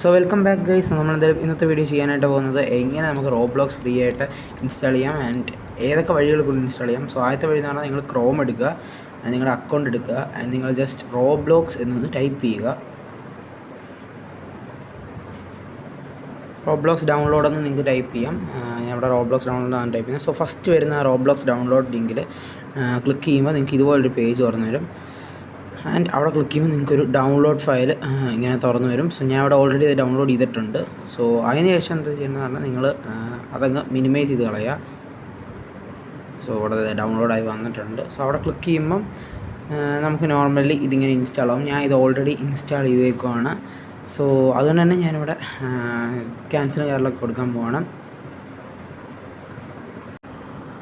So welcome back guys. നമ്മളെന്തായാലും ഇന്നത്തെ video ചെയ്യാനായിട്ട് പോകുന്നത് എങ്ങനെ നമുക്ക് റോബ്ലോക്സ് ഫ്രീ ആയിട്ട് ഇൻസ്റ്റാൾ ചെയ്യാം ആൻഡ് ഏതൊക്കെ വഴികൾ കൊണ്ട് ഇൻസ്റ്റാൾ ചെയ്യാം. സോ ആദ്യത്തെ വഴി എന്ന് പറഞ്ഞാൽ നിങ്ങൾ ക്രോം എടുക്കുക, നിങ്ങളുടെ അക്കൗണ്ട് എടുക്കുക ആൻഡ് നിങ്ങൾ ജസ്റ്റ് റോബ്ലോക്സ് എന്നത് ടൈപ്പ് ചെയ്യുക. റോബ്ലോക്സ് ഡൗൺലോഡ് എന്ന് നിങ്ങൾക്ക് ടൈപ്പ് ചെയ്യാം. ഞാൻ ഇവിടെ റോബ്ലോക്സ് ഡൗൺലോഡ് ആണ് ടൈപ്പ് ചെയ്യുന്നത്. സോ ഫസ്റ്റ് വരുന്ന റോബ്ലോക്സ് ഡൗൺലോഡ് ലിങ്കിൽ ക്ലിക്ക് ചെയ്യുമ്പോൾ നിങ്ങൾക്ക് ഇതുപോലൊരു പേജ് തുറന്നു വരും. ആൻഡ് അവിടെ ക്ലിക്ക് ചെയ്യുമ്പോൾ നിങ്ങൾക്കൊരു ഡൗൺലോഡ് ഫയൽ ഇങ്ങനെ തുറന്നു വരും. സോ ഞാൻ അവിടെ ഓൾറെഡി അത് ഡൗൺലോഡ് ചെയ്തിട്ടുണ്ട്. സോ അതിന് ശേഷം എന്താ ചെയ്യുന്നത് പറഞ്ഞാൽ നിങ്ങൾ അതങ്ങ് മിനിമൈസ് ചെയ്ത് കളയുക. സോ അവിടെ ഡൗൺലോഡായി വന്നിട്ടുണ്ട്. സോ അവിടെ ക്ലിക്ക് ചെയ്യുമ്പം നമുക്ക് നോർമലി ഇതിങ്ങനെ ഇൻസ്റ്റാൾ ആവും. ഞാൻ ഇത് ഓൾറെഡി ഇൻസ്റ്റാൾ ചെയ്തേക്കുവാണ്. സോ അതുകൊണ്ട് തന്നെ ഞാനിവിടെ ക്യാൻസൽ കാർഡിലൊക്കെ കൊടുക്കാൻ പോകണം.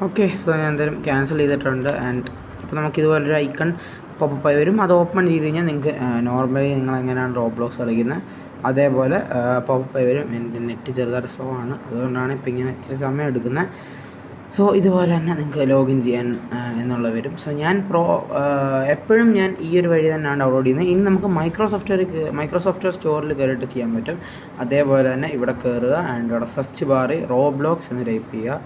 ഓക്കെ, സോ ഞാൻ എന്തായാലും ക്യാൻസൽ ചെയ്തിട്ടുണ്ട്. ആൻഡ് അപ്പോൾ നമുക്കിതുപോലൊരു ഐക്കൺ പോപ്പപ്പ് ആയി വരും. അത് ഓപ്പൺ ചെയ്ത് കഴിഞ്ഞാൽ നിങ്ങൾക്ക് നോർമലി നിങ്ങളെങ്ങനെയാണ് റോബ്ലോക്സ് കളിക്കുന്നത് അതേപോലെ പോപ്പപ്പ് ആയി വരും. എൻ്റെ നെറ്റ് ചെറുതായിട്ട് സ്ലോ ആണ്, അതുകൊണ്ടാണ് ഇപ്പോൾ ഇങ്ങനെ ഇച്ചിരി സമയം എടുക്കുന്നത്. സോ ഇതുപോലെ തന്നെ നിങ്ങൾക്ക് ലോഗിൻ ചെയ്യാൻ എന്നുള്ള വരും. സോ ഞാൻ എപ്പോഴും ഞാൻ ഈ ഒരു വഴി തന്നെയാണ് ഡൗൺലോഡ് ചെയ്യുന്നത്. ഇനി നമുക്ക് മൈക്രോസോഫ്റ്റ് സ്റ്റോറിൽ കയറിയിട്ട് ചെയ്യാൻ പറ്റും. അതേപോലെ തന്നെ ഇവിടെ കയറുക ആൻഡ് ഇവിടെ സെർച്ച് ബാറിൽ റോബ്ലോക്സ് എന്ന് ടൈപ്പ് ചെയ്യുക.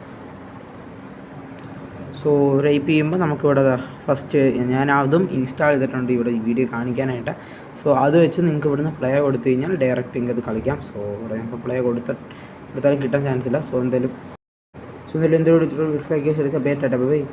സോ ടൈപ്പ് ചെയ്യുമ്പോൾ നമുക്കിവിടെ ഫസ്റ്റ് ഞാൻ അതും ഇൻസ്റ്റാൾ ചെയ്തിട്ടുണ്ട് ഇവിടെ ഈ വീഡിയോ കാണിക്കാനായിട്ട്. സോ അത് വെച്ച് നിങ്ങൾക്ക് ഇവിടുന്ന് പ്ലേ കൊടുത്തു കഴിഞ്ഞാൽ ഡയറക്റ്റ് നിങ്ങൾക്ക് അത് കളിക്കാം. സോ ഇവിടെ ഞങ്ങൾക്ക് പ്ലേ കൊടുത്താലും കിട്ടാൻ ചാൻസ് ഇല്ല. സോ എന്തായാലും എന്തെങ്കിലും വിളിച്ചിട്ട് ബേറ്റായിട്ട് പോയി.